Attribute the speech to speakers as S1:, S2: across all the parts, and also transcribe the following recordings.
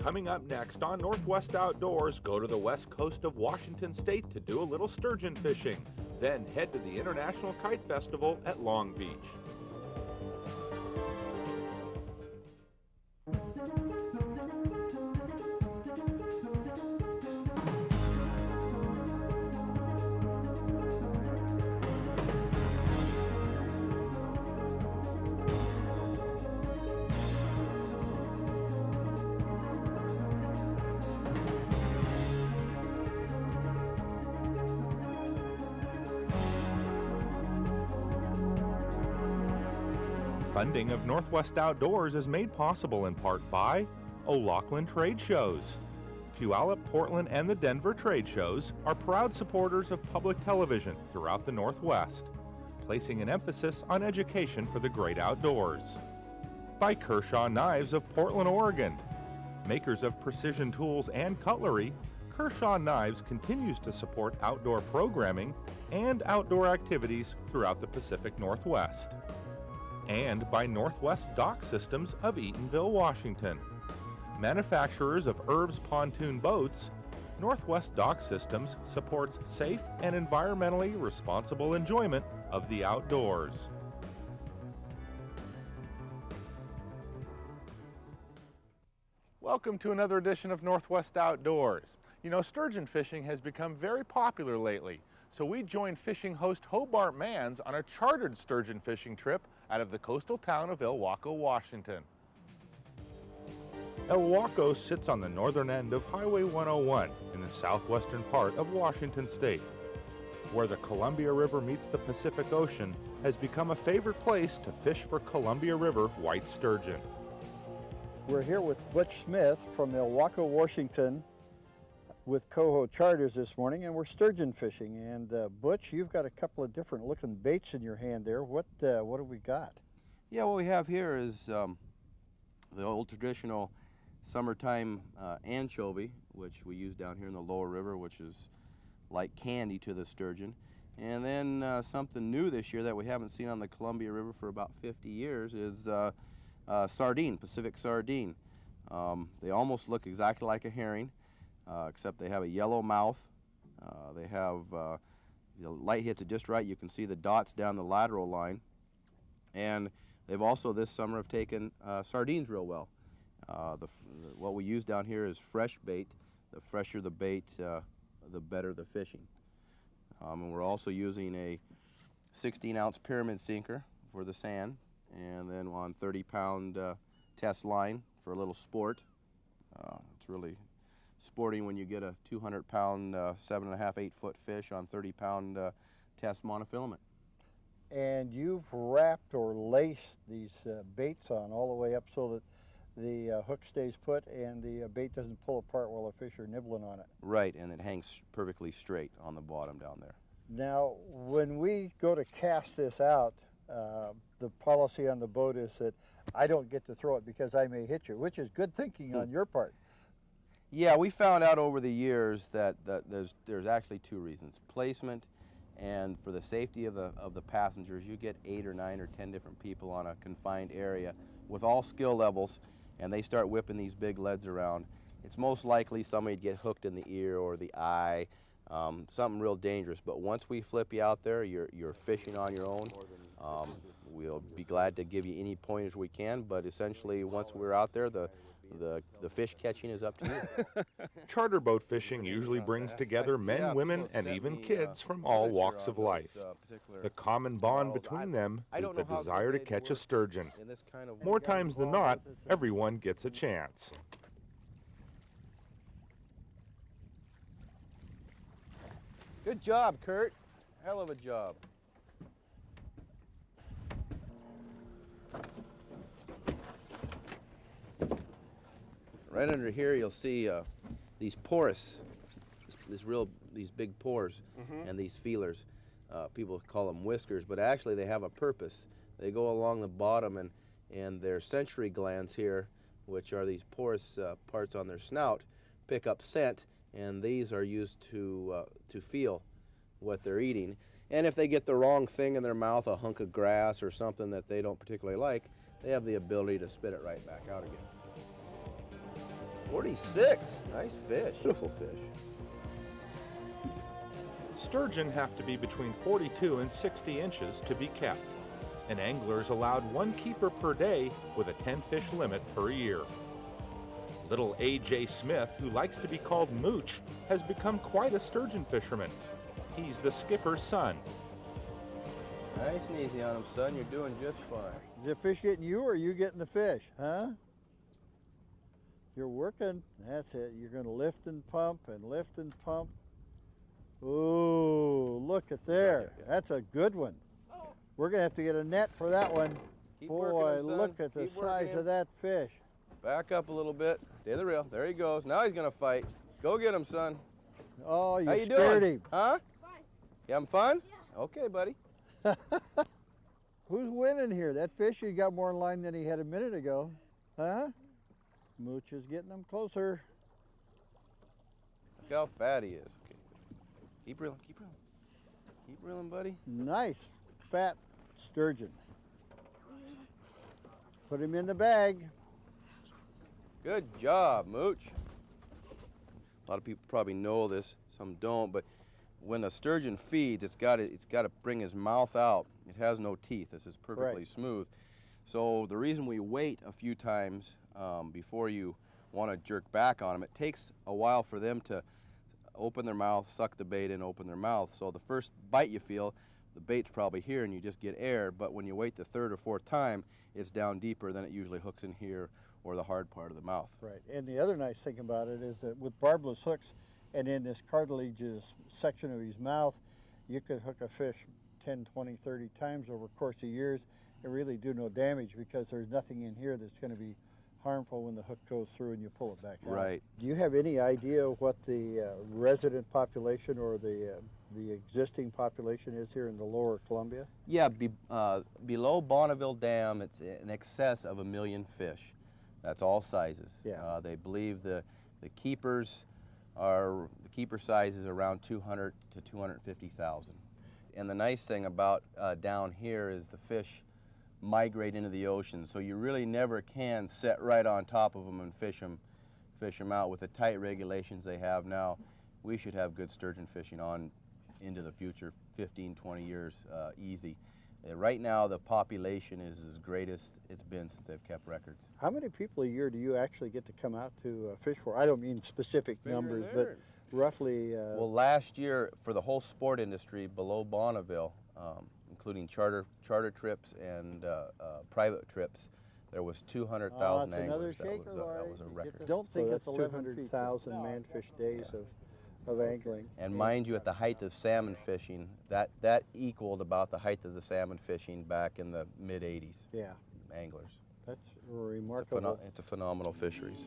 S1: Coming up next on Northwest Outdoors, go to the west coast of Washington State to do a little sturgeon fishing. Then head to the International Kite Festival at Long Beach. Funding of Northwest Outdoors is made possible in part by O'Loughlin Trade Shows. Puyallup, Portland, and the Denver trade shows are proud supporters of public television throughout the Northwest, placing an emphasis on education for the great outdoors. By Kershaw Knives of Portland, Oregon. Makers of precision tools and cutlery, Kershaw Knives continues to support outdoor programming and outdoor activities throughout the Pacific Northwest. And by Northwest Dock Systems of Eatonville, Washington. Manufacturers of Irv's pontoon boats, Northwest Dock Systems supports safe and environmentally responsible enjoyment of the outdoors. Welcome to another edition of Northwest Outdoors. You know, sturgeon fishing has become very popular lately, so we joined fishing host Hobart Manns on a chartered sturgeon fishing trip out of the coastal town of Ilwaco, Washington. Ilwaco sits on the northern end of Highway 101 in the southwestern part of Washington State. Where the Columbia River meets the Pacific Ocean has become a favorite place to fish for Columbia River white sturgeon.
S2: We're here with Butch Smith from Ilwaco, Washington, with Coho Charters this morning, and we're sturgeon fishing. And Butch, you've got a couple of different looking baits in your hand there. What have we got?
S3: Yeah, what we have here is the old traditional summertime anchovy, which we use down here in the lower river, which is like candy to the sturgeon. And then something new this year that we haven't seen on the Columbia River for about 50 years is sardine, Pacific sardine. They almost look exactly like a herring. Except they have a yellow mouth. They have, the light hits it just right, you can see the dots down the lateral line. And they've also this summer have taken sardines real well. What we use down here is fresh bait. The fresher the bait, the better the fishing. And we're also using a 16-ounce pyramid sinker for the sand, and then on 30-pound test line for a little sport. It's really sporting when you get a 200-pound, 7.5, 8-foot fish on 30-pound test monofilament.
S2: And you've wrapped or laced these baits on all the way up so that the hook stays put and the bait doesn't pull apart while the fish are nibbling on it.
S3: Right, and it hangs perfectly straight on the bottom down there.
S2: Now, when we go to cast this out, the policy on the boat is that I don't get to throw it because I may hit you, which is good thinking on your part.
S3: Yeah, we found out over the years that there's actually two reasons: placement, and for the safety of the passengers. You get 8 or 9 or 10 different people on a confined area with all skill levels, and they start whipping these big leads around. It's most likely somebody'd get hooked in the ear or the eye, something real dangerous. But once we flip you out there, you're fishing on your own. We'll be glad to give you any pointers we can, but essentially once we're out there, the fish catching is up to you.
S1: Charter boat fishing usually brings together men, women, and even kids from all walks of life. The common bond between them is the desire to catch a sturgeon. More times than not, everyone gets a chance.
S3: Good job, Kurt. Hell of a job. Right under here, you'll see these porous, these big pores, and these feelers. People call them whiskers, but actually they have a purpose. They go along the bottom, and their sensory glands here, which are these porous parts on their snout, pick up scent, and these are used to feel what they're eating. And if they get the wrong thing in their mouth, a hunk of grass or something that they don't particularly like, they have the ability to spit it right back out again. 46. Nice fish. Beautiful fish.
S1: Sturgeon have to be between 42 and 60 inches to be kept. An angler is allowed 1 keeper per day with a 10-fish limit per year. Little A.J. Smith, who likes to be called Mooch, has become quite a sturgeon fisherman. He's the skipper's son.
S3: Nice and easy on him, son. You're doing just fine.
S2: Is the fish getting you or are you getting the fish, huh? You're working. That's it. You're going to lift and pump and lift and pump. Ooh, look at there. That's a good one. We're going to have to get a net for that one.
S3: Keep
S2: Boy,
S3: working him, son.
S2: look at the
S3: Keep working
S2: size
S3: him.
S2: of that fish.
S3: Back up a little bit. Stay the reel. There he goes. Now he's going to fight. Go get him, son.
S2: Oh, you
S3: How you
S2: scared
S3: doing?
S2: him.
S3: Huh?
S4: Fine.
S3: You having fun?
S4: Yeah.
S3: Okay, buddy.
S2: Who's winning here? That fish, he got more in line than he had a minute ago. Huh? Mooch is getting them closer.
S3: Look how fat he is. Okay. Keep reeling. Keep reeling. Keep reeling, buddy.
S2: Nice, fat sturgeon. Put him in the bag.
S3: Good job, Mooch. A lot of people probably know this, some don't, but when a sturgeon feeds, it's got to bring his mouth out. It has no teeth. This is perfectly
S2: Right.
S3: smooth. So the reason we wait a few times before you want to jerk back on them, it takes a while for them to open their mouth, suck the bait in, open their mouth. So the first bite you feel, the bait's probably here and you just get air, but when you wait the third or fourth time, it's down deeper, then it usually hooks in here or the hard part of the mouth.
S2: Right, and the other nice thing about it is that with barbless hooks and in this cartilaginous section of his mouth, you could hook a fish 10, 20, 30 times over the course of years and really do no damage because there's nothing in here that's going to be harmful when the hook goes through and you pull it back out.
S3: Right.
S2: Do you have any idea what the resident population or the existing population is here in the lower Columbia?
S3: Yeah, below Bonneville Dam, it's in excess of 1 million fish. That's all sizes.
S2: Yeah.
S3: They believe the keeper size is around 200 to 250,000. And the nice thing about down here is the fish migrate into the ocean, so you really never can set right on top of them and fish them out. With the tight regulations they have now, we should have good sturgeon fishing on into the future, 15, 20 years easy. Right now, the population is as great as it's been since they've kept records.
S2: How many people a year do you actually get to come out to fish for? I don't mean specific numbers, but roughly.
S3: Well, last year, for the whole sport industry below Bonneville, including charter trips and private trips, there was 200,000 anglers. That was a record.
S2: Don't think
S4: So
S2: it's
S4: that's 11
S2: 200,000
S4: feet.
S2: man-fish days of angling.
S3: And mind you, at the height of salmon fishing, that equaled about the height of the salmon fishing back in the mid-'80s.
S2: Yeah,
S3: Anglers.
S2: that's remarkable.
S3: It's a phenomenal fisheries.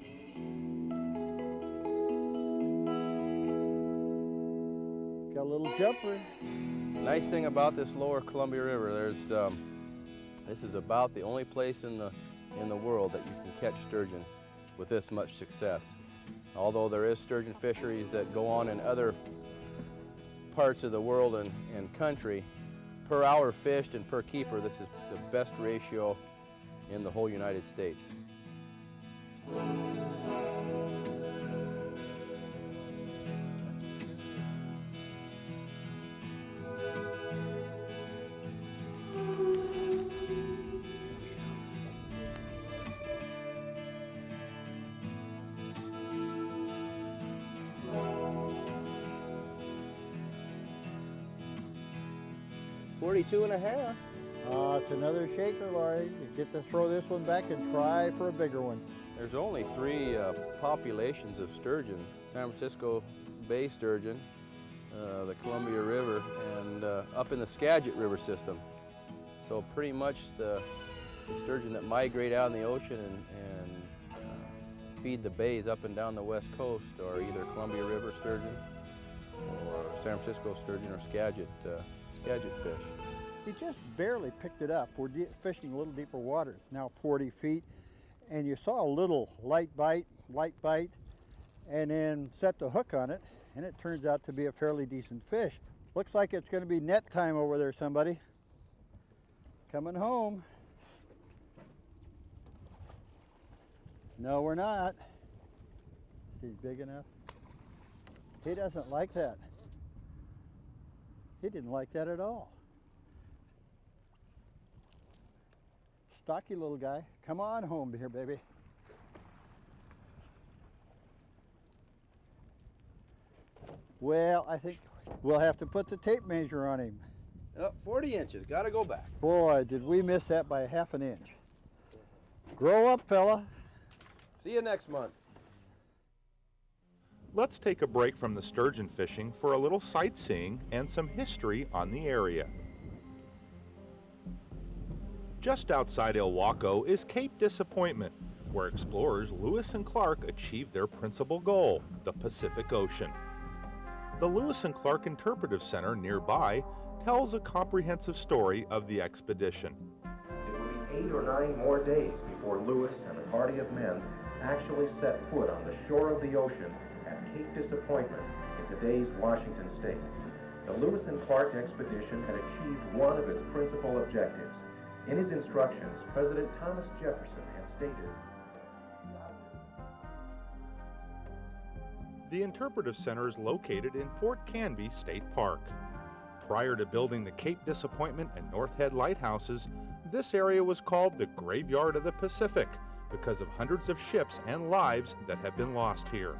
S2: Got a little jumper.
S3: Nice thing about this lower Columbia River, this is about the only place in the world that you can catch sturgeon with this much success. Although there is sturgeon fisheries that go on in other parts of the world and country, per hour fished and per keeper, this is the best ratio in the whole United States. $42.5.
S2: It's another shaker, Laurie. You get to throw this one back and try for a bigger one.
S3: There's only 3 populations of sturgeons: San Francisco Bay sturgeon, the Columbia River, and up in the Skagit River system. So pretty much the sturgeon that migrate out in the ocean and feed the bays up and down the west coast are either Columbia River sturgeon or San Francisco sturgeon or Skagit fish.
S2: You just barely picked it up. We're fishing a little deeper waters, now 40 feet, and you saw a little light bite, and then set the hook on it, and it turns out to be a fairly decent fish. Looks like it's going to be net time over there, somebody. Coming home. No, we're not. Is he big enough? He doesn't like that. He didn't like that at all. Stocky little guy. Come on home here, baby. Well, I think we'll have to put the tape measure on him.
S3: 40 inches, gotta go back.
S2: Boy, did we miss that by ½ an inch. Grow up, fella.
S3: See you next month.
S1: Let's take a break from the sturgeon fishing for a little sightseeing and some history on the area. Just outside Ilwaco is Cape Disappointment, where explorers Lewis and Clark achieved their principal goal, the Pacific Ocean. The Lewis and Clark Interpretive Center nearby tells a comprehensive story of the expedition.
S4: It would be 8 or 9 more days before Lewis and a party of men actually set foot on the shore of the ocean at Cape Disappointment in today's Washington state. The Lewis and Clark expedition had achieved one of its principal objectives. In his instructions, President Thomas Jefferson had stated,
S1: The Interpretive Center is located in Fort Canby State Park. Prior to building the Cape Disappointment and North Head lighthouses, this area was called the Graveyard of the Pacific because of hundreds of ships and lives that have been lost here.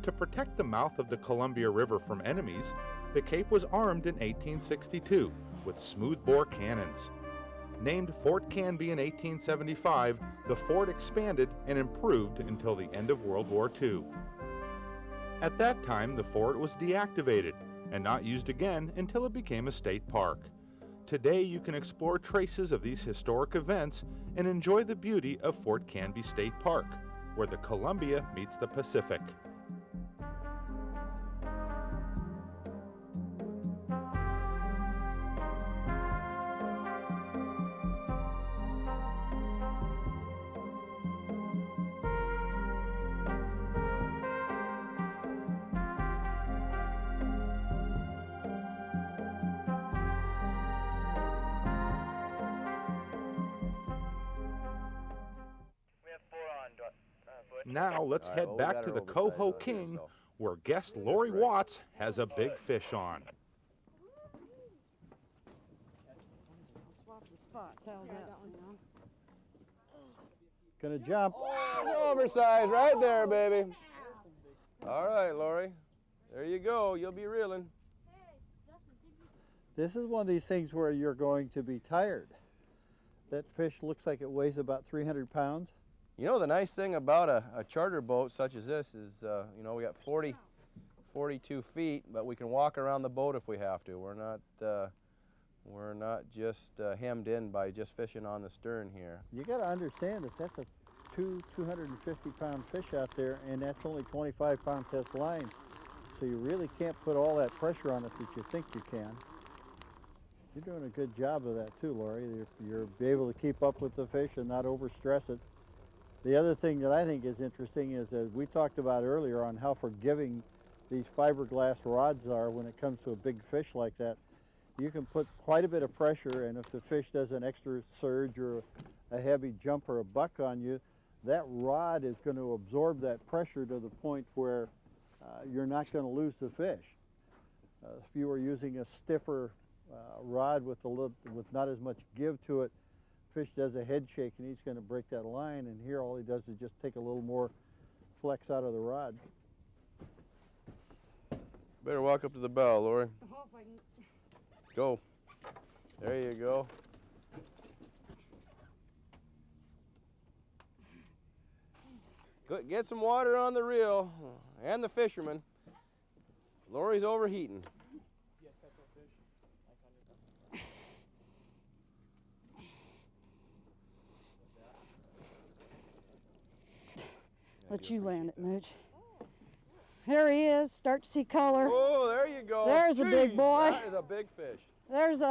S1: To protect the mouth of the Columbia River from enemies, the Cape was armed in 1862 with smoothbore cannons. Named Fort Canby in 1875, the fort expanded and improved until the end of World War II. At that time, the fort was deactivated and not used again until it became a state park. Today, you can explore traces of these historic events and enjoy the beauty of Fort Canby State Park, where the Columbia meets the Pacific. Now let's head back to the Coho King, where guest Lori Watts has a big fish on.
S5: Swap the spots. How's that?
S2: Gonna jump.
S3: Oh, oversized right there, baby. All right, Lori. There you go. You'll be reeling.
S2: This is one of these things where you're going to be tired. That fish looks like it weighs about 300 pounds.
S3: You know, the nice thing about a charter boat such as this is, you know, we got 42 feet, but we can walk around the boat if we have to. We're not just hemmed in by just fishing on the stern here.
S2: You got to understand that that's a 250-pound fish out there, and that's only 25-pound test line. So you really can't put all that pressure on it that you think you can. You're doing a good job of that too, Lori. You're be able to keep up with the fish and not overstress it. The other thing that I think is interesting is that we talked about earlier on how forgiving these fiberglass rods are when it comes to a big fish like that. You can put quite a bit of pressure, and if the fish does an extra surge or a heavy jump or a buck on you, that rod is going to absorb that pressure to the point where you're not going to lose the fish. If you were using a stiffer rod with not as much give to it, fish does a head shake and he's going to break that line, and here all he does is just take a little more flex out of the rod.
S3: Better walk up to the bow, Lori. Go. There you go. Good. Get some water on the reel and the fisherman. Lori's overheating.
S5: Let you land it, Mooch. There he is. Start to see color.
S3: Oh, there you go.
S5: There's a big boy.
S3: That is a big fish.
S5: That's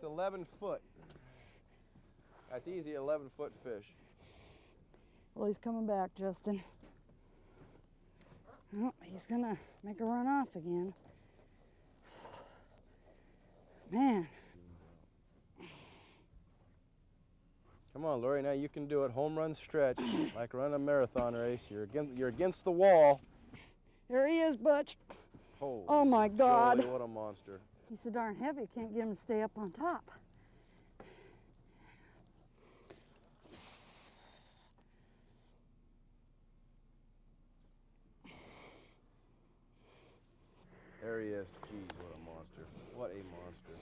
S3: 11 foot. That's easy, 11-foot fish.
S5: Well, he's coming back, Justin. Oh, he's gonna make a run off again. Man.
S3: Come on, Lori, now you can do it. Home run stretch, like running a marathon race. You're against the wall.
S5: There he is, Butch.
S3: Holy
S5: Oh my God.
S3: Joey, what a monster.
S5: He's so darn heavy, can't get him to stay up on top.
S3: There he is. Jeez, what a monster. What a monster.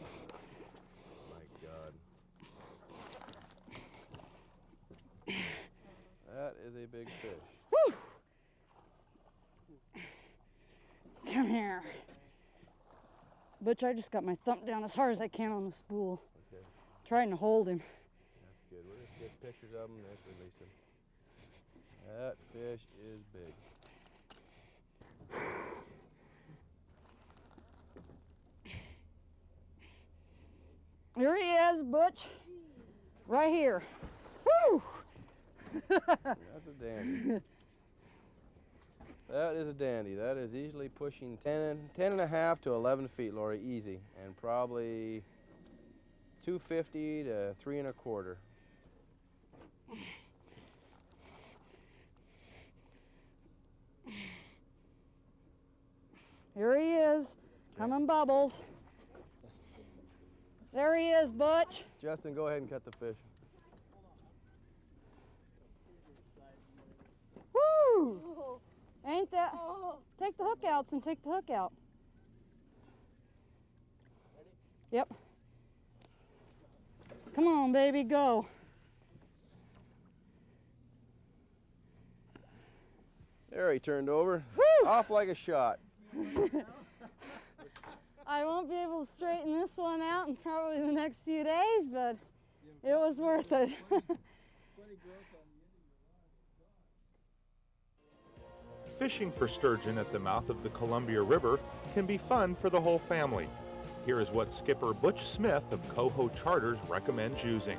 S3: My God. That is a big fish.
S5: Woo! Come here. Butch, I just got my thumb down as hard as I can on the spool.
S3: Okay.
S5: Trying to hold him.
S3: That's good. We'll just get pictures of him and just release him. That fish is big.
S5: Here he is, Butch. Right here. Woo!
S3: That's a dandy. That is a dandy. That is easily pushing 10 and a half to 11 feet, Lori, easy. And probably 250 to 3 1/4.
S5: Here he is. Coming bubbles. There he is, Butch.
S3: Justin, go ahead and cut the fish.
S5: Woo! Ain't that? Take the hook outs and take the hook out. Yep. Come on, baby, go.
S3: There he turned over.
S5: Woo!
S3: Off like a shot.
S5: I won't be able to straighten this one out in probably the next few days, but it was worth it.
S1: Fishing for sturgeon at the mouth of the Columbia River can be fun for the whole family. Here is what skipper Butch Smith of Coho Charters recommends using.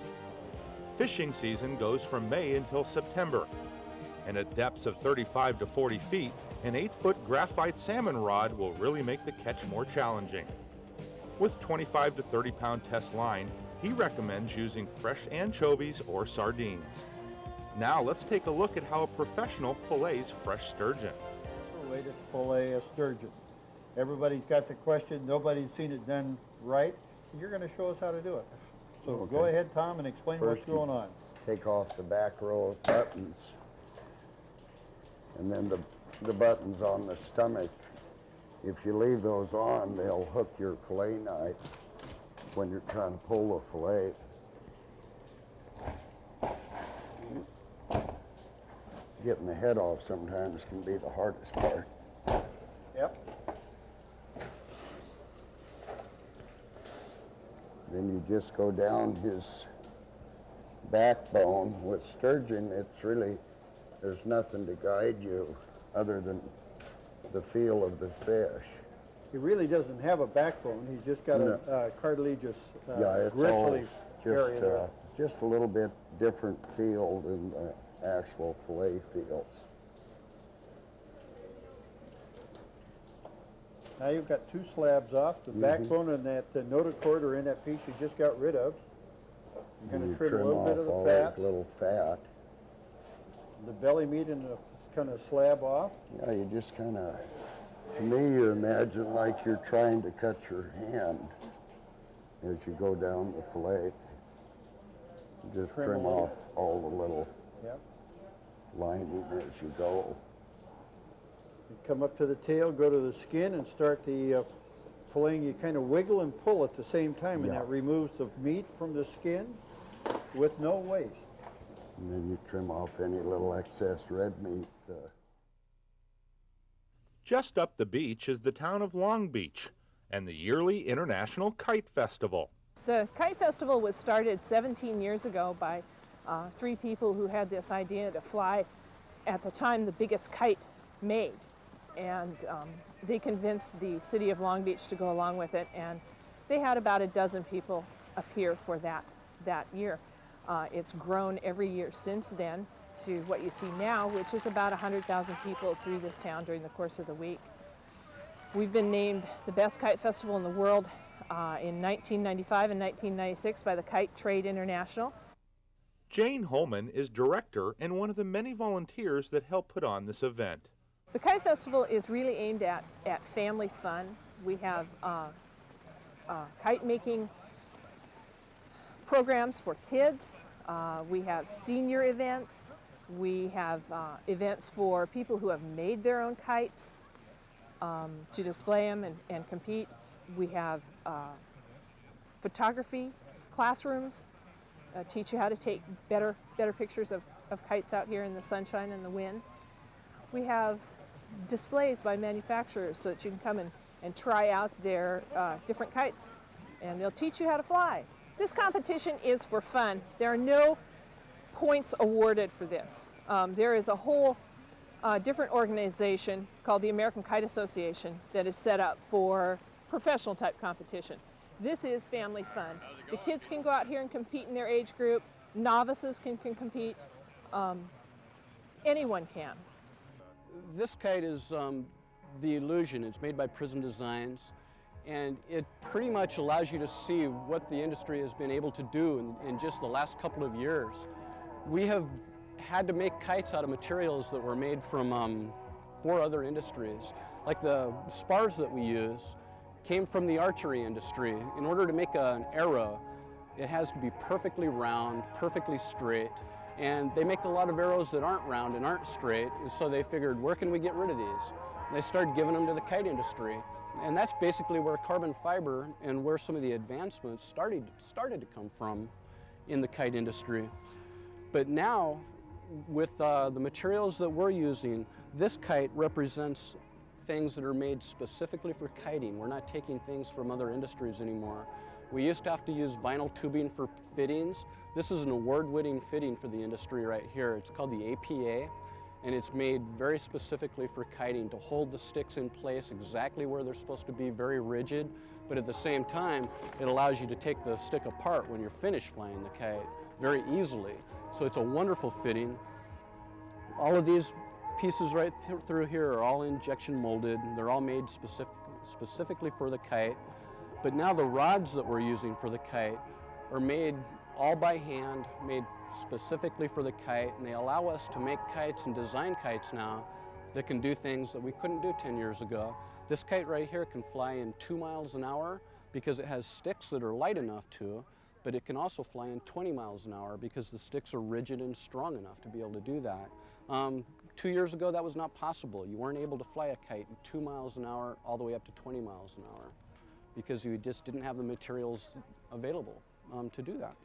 S1: Fishing season goes from May until September, and at depths of 35 to 40 feet, an 8-foot graphite salmon rod will really make the catch more challenging. With 25 to 30 pound test line, he recommends using fresh anchovies or sardines. Now let's take a look at how a professional fillets fresh sturgeon.
S2: The way to fillet a sturgeon. Everybody's got the question, nobody's seen it done right. You're going to show us how to do it. So
S6: Okay.
S2: go ahead, Tom, and explain
S6: First
S2: what's going on.
S6: Take off the back row of buttons, and then the buttons on the stomach. If you leave those on, they'll hook your fillet knife when you're trying to pull the fillet. Getting the head off sometimes can be the hardest part.
S2: Yep.
S6: Then you just go down his backbone. With sturgeon, it's really, there's nothing to guide you other than the feel of the fish.
S2: He really doesn't have a backbone. He's just got a cartilaginous
S6: Yeah, it's all
S2: gristly area there.
S6: just a little bit different feel than the actual fillet feels.
S2: Now you've got two slabs off. The backbone and that notochord are in that piece you just got rid of. You're going
S6: And
S2: to
S6: you
S2: trim a little bit of
S6: off all
S2: the fat.
S6: that little fat.
S2: The belly meat and the kind of slab off.
S6: Yeah, you just kind of, to me, you imagine like you're trying to cut your hand as you go down the fillet. Just
S2: Trim a
S6: trim
S2: little.
S6: off all the little
S2: Yep.
S6: lining as you go.
S2: You come up to the tail, go to the skin, and start the filleting. You kind of wiggle and pull at the same time, and
S6: Yeah.
S2: that removes the meat from the skin with no waste.
S6: And then you trim off any little excess red meat.
S1: Just up the beach is the town of Long Beach and the yearly International Kite Festival.
S7: The Kite Festival was started 17 years ago by 3 people who had this idea to fly, at the time, the biggest kite made. And they convinced the city of Long Beach to go along with it, and they had about a dozen people appear for that year. It's grown every year since then to what you see now, which is about 100,000 people through this town during the course of the week. We've been named the best kite festival in the world in 1995 and 1996 by the Kite Trade International.
S1: Jane Holman is director and one of the many volunteers that help put on this event.
S7: The Kite Festival is really aimed at family fun. We have kite making programs for kids. We have senior events. We have events for people who have made their own kites to display them and compete. We have photography classrooms, teach you how to take better pictures of kites out here in the sunshine and the wind. We have displays by manufacturers so that you can come and try out their different kites, and they'll teach you how to fly. This competition is for fun. There are no points awarded for this. There is a whole different organization called the American Kite Association that is set up for professional type competition. This is family fun. The kids can go out here and compete in their age group. Novices can compete. Anyone can.
S8: This kite is the Illusion. It's made by Prism Designs, and it pretty much allows you to see what the industry has been able to do in just the last couple of years. We have had to make kites out of materials that were made from 4 other industries. Like the spars that we use came from the archery industry. In order to make an arrow, it has to be perfectly round, perfectly straight, and they make a lot of arrows that aren't round and aren't straight, and so they figured, where can we get rid of these? And they started giving them to the kite industry. And that's basically where carbon fiber and where some of the advancements started to come from in the kite industry. But now, with the materials that we're using, this kite represents things that are made specifically for kiting. We're not taking things from other industries anymore. We used to have to use vinyl tubing for fittings. This is an award-winning fitting for the industry right here. It's called the APA, and it's made very specifically for kiting to hold the sticks in place exactly where they're supposed to be, very rigid, but at the same time, it allows you to take the stick apart when you're finished flying the kite very easily. So it's a wonderful fitting. All of these pieces right through here are all injection molded. They're all made specifically for the kite. But now the rods that we're using for the kite are made all by hand, made specifically for the kite, and they allow us to make kites and design kites now that can do things that we couldn't do 10 years ago. This kite right here can fly in 2 miles an hour because it has sticks that are light enough to, but it can also fly in 20 miles an hour because the sticks are rigid and strong enough to be able to do that. 2 years ago, that was not possible. You weren't able to fly a kite 2 miles an hour all the way up to 20 miles an hour because you just didn't have the materials available to do that.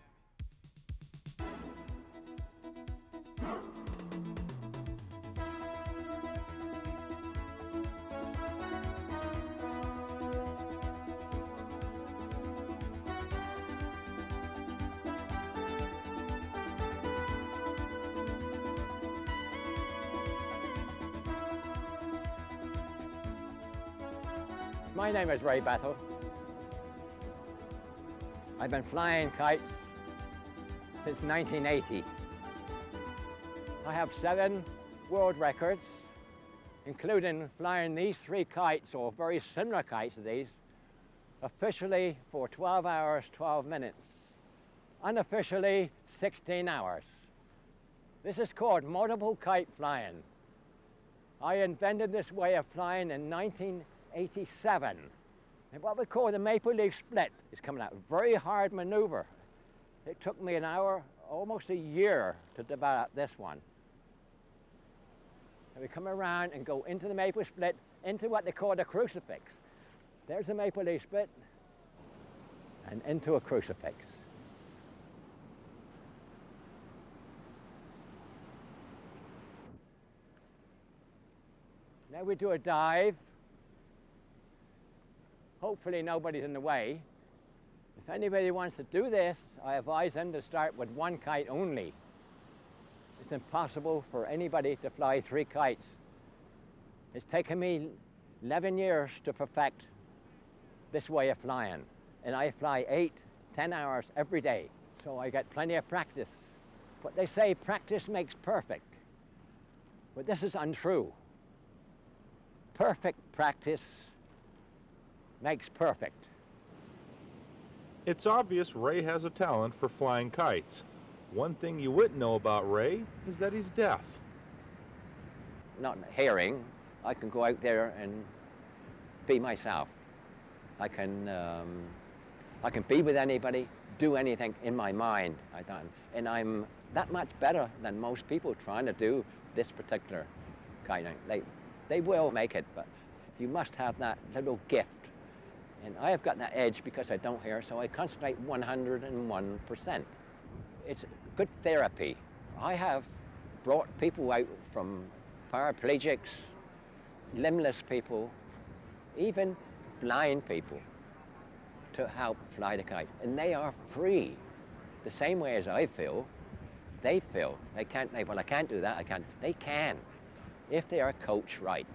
S9: My name is Ray Battle. I've been flying kites since 1980. I have 7 world records, including flying these 3 kites, or very similar kites to these, officially for 12 hours, 12 minutes. Unofficially, 16 hours. This is called multiple kite flying. I invented this way of flying in 1987. And what we call the maple leaf split is coming out. Very hard maneuver. It took me an hour, almost a year, to develop this one. And we come around and go into the maple split, into what they call the crucifix. There's a maple leaf split, and into a crucifix. Now we do a dive. Hopefully nobody's in the way. If anybody wants to do this, I advise them to start with 1 kite only. It's impossible for anybody to fly 3 kites. It's taken me 11 years to perfect this way of flying. And I fly 8, 10 hours every day. So I get plenty of practice. But they say practice makes perfect. But this is untrue. Perfect practice makes perfect.
S1: It's obvious Ray has a talent for flying kites. One thing you wouldn't know about Ray is that he's deaf.
S9: Not hearing, I can go out there and be myself. I can be with anybody, do anything in my mind. And I'm that much better than most people trying to do this particular kind of thing. They will make it, but you must have that little gift. And I have got that edge because I don't hear, so I concentrate 101%. It's good therapy. I have brought people out from paraplegics, limbless people, even blind people to help fly the kite. And they are free. The same way as I feel, they feel. They can't, well, I can't do that, I can't. They can, if they are coached right.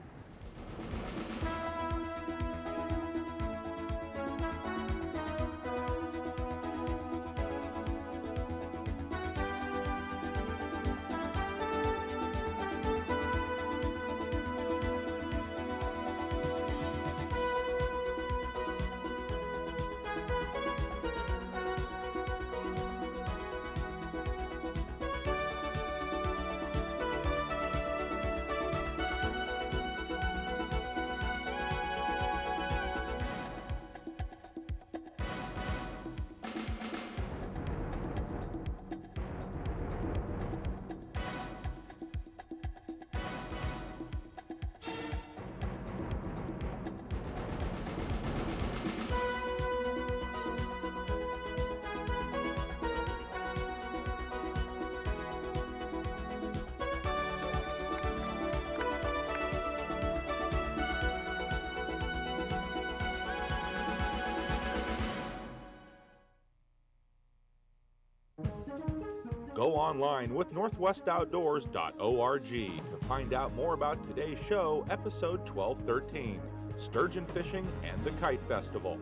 S1: Go online with northwestoutdoors.org to find out more about today's show, episode 1213, Sturgeon Fishing and the Kite Festival.